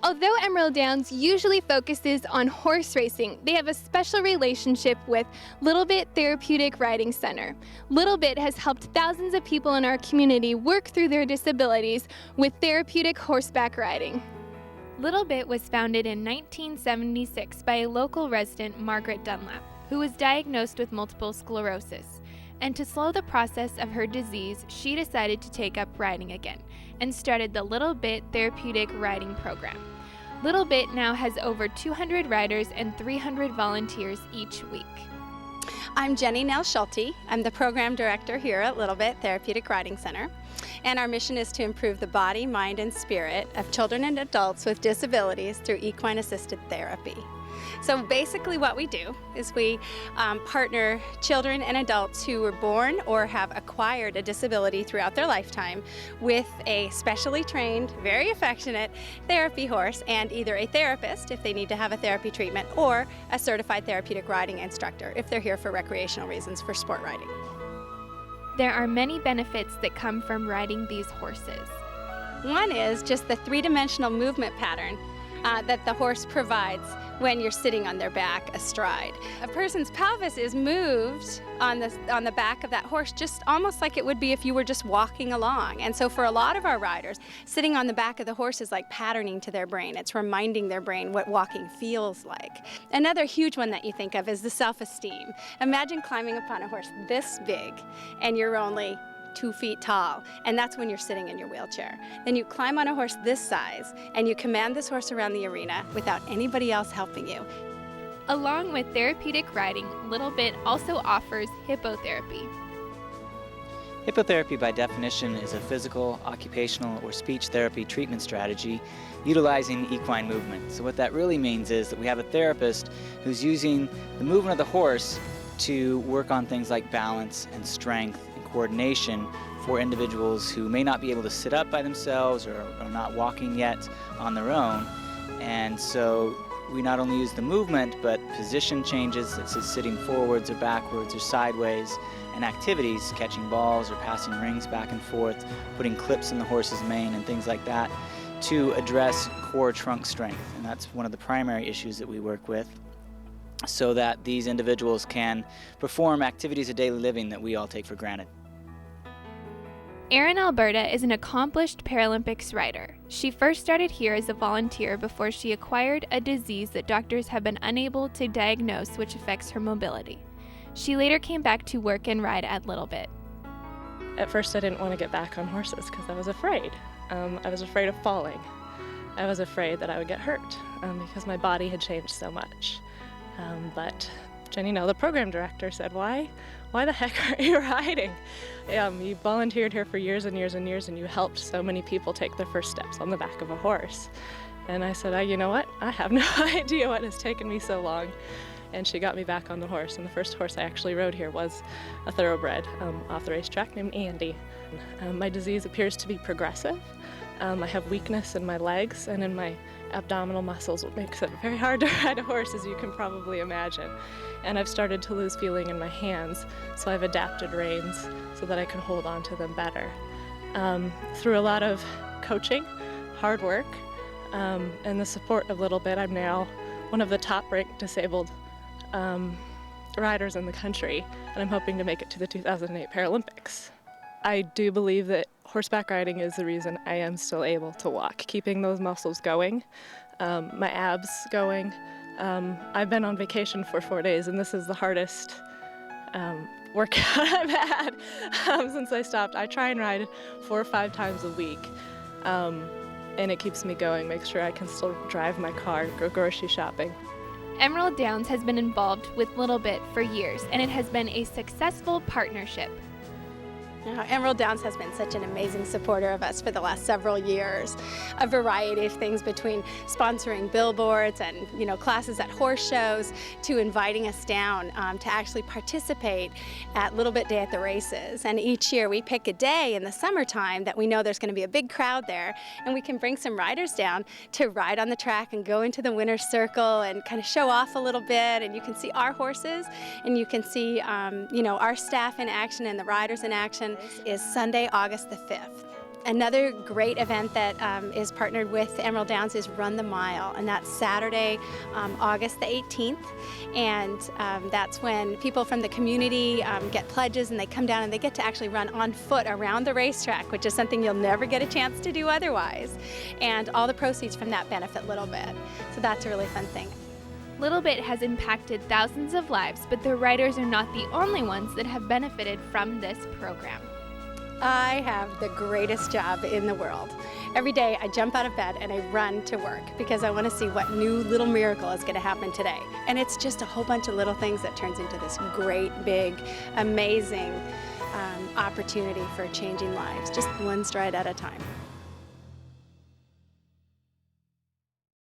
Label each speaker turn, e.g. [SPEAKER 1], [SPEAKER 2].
[SPEAKER 1] Although Emerald Downs usually focuses on horse racing, they have a special relationship with Bit Therapeutic Riding Center. Bit has helped thousands of people in our community work through their disabilities with therapeutic horseback riding. Bit was founded in 1976 by a local resident, Margaret Dunlap, who was diagnosed with multiple sclerosis. And to slow the process of her disease, she decided to take up riding again and started the Bit Therapeutic Riding Program. Bit now has over 200 riders and 300 volunteers each week.
[SPEAKER 2] I'm Jenny Nell Schulte. I'm the program director here at Bit Therapeutic Riding Center. And our mission is to improve the body, mind, and spirit of children and adults with disabilities through equine-assisted therapy. So basically what we do is we partner children and adults who were born or have acquired a disability throughout their lifetime with a specially trained, very affectionate therapy horse and either a therapist if they need to have a therapy treatment or a certified therapeutic riding instructor if they're here for recreational reasons for sport riding.
[SPEAKER 1] There are many benefits that come from riding these horses.
[SPEAKER 2] One is just the three-dimensional movement pattern that the horse provides when you're sitting on their back astride. A person's pelvis is moved on the back of that horse just almost like it would be if you were just walking along. And so for a lot of our riders, sitting on the back of the horse is like patterning to their brain. It's reminding their brain what walking feels like. Another huge one that you think of is the self-esteem. Imagine climbing upon a horse this big and you're only 2 feet tall, and that's when you're sitting in your wheelchair. Then you climb on a horse this size, and you command this horse around the arena without anybody else helping you.
[SPEAKER 1] Along with therapeutic riding, Bit also offers hippotherapy.
[SPEAKER 3] Hippotherapy, by definition, is a physical, occupational, or speech therapy treatment strategy utilizing equine movement. So what that really means is that we have a therapist who's using the movement of the horse to work on things like balance and strength coordination for individuals who may not be able to sit up by themselves or are not walking yet on their own. And so we not only use the movement, but position changes, such as sitting forwards or backwards or sideways, and activities, catching balls or passing rings back and forth, putting clips in the horse's mane and things like that, to address core trunk strength. And that's one of the primary issues that we work with, so that these individuals can perform activities of daily living that we all take for granted.
[SPEAKER 1] Erin Alberta is an accomplished Paralympics rider. She first started here as a volunteer before she acquired a disease that doctors have been unable to diagnose, which affects her mobility. She later came back to work and ride at Bit.
[SPEAKER 4] At first I didn't want to get back on horses because I was afraid. I was afraid of falling. I was afraid that I would get hurt because my body had changed so much. But Jenny Nell, the program director, said, why the heck aren't you riding? You volunteered here for years and years and years, and you helped so many people take their first steps on the back of a horse. And I said, you know what? I have no idea what has taken me so long. And she got me back on the horse, and the first horse I actually rode here was a thoroughbred off the racetrack named Andy. My disease appears to be progressive. I have weakness in my legs and in my abdominal muscles, which makes it very hard to ride a horse, as you can probably imagine. And I've started to lose feeling in my hands, so I've adapted reins so that I can hold on to them better. Through a lot of coaching, hard work, and the support of Bit, I'm now one of the top-ranked disabled riders in the country, and I'm hoping to make it to the 2008 Paralympics. I do believe that horseback riding is the reason I am still able to walk, keeping those muscles going, my abs going. I've been on vacation for 4 days, and this is the hardest workout I've had since I stopped. I try and ride 4 or 5 times a week, and it keeps me going, makes sure I can still drive my car, go grocery shopping.
[SPEAKER 1] Emerald Downs has been involved with Bit for years, and it has been a successful partnership.
[SPEAKER 2] Emerald Downs has been such an amazing supporter of us for the last several years. A variety of things, between sponsoring billboards and classes at horse shows, to inviting us down to actually participate at Bit Day at the races. And each year we pick a day in the summertime that we know there's going to be a big crowd there, and we can bring some riders down to ride on the track and go into the winner's circle and kind of show off a little bit. And you can see our horses, and you can see our staff in action and the riders in action. Is Sunday, August the 5th. Another great event that is partnered with Emerald Downs is Run the Mile, and that's Saturday, August the 18th. And that's when people from the community get pledges and they come down and they get to actually run on foot around the racetrack, which is something you'll never get a chance to do otherwise. And all the proceeds from that benefit Little Bit. So that's a really fun thing.
[SPEAKER 1] Little Bit has impacted thousands of lives, but the riders are not the only ones that have benefited from this program.
[SPEAKER 2] I have the greatest job in the world. Every day I jump out of bed and I run to work because I want to see what new little miracle is going to happen today. And it's just a whole bunch of little things that turns into this great, big, amazing opportunity for changing lives, just one stride at a time.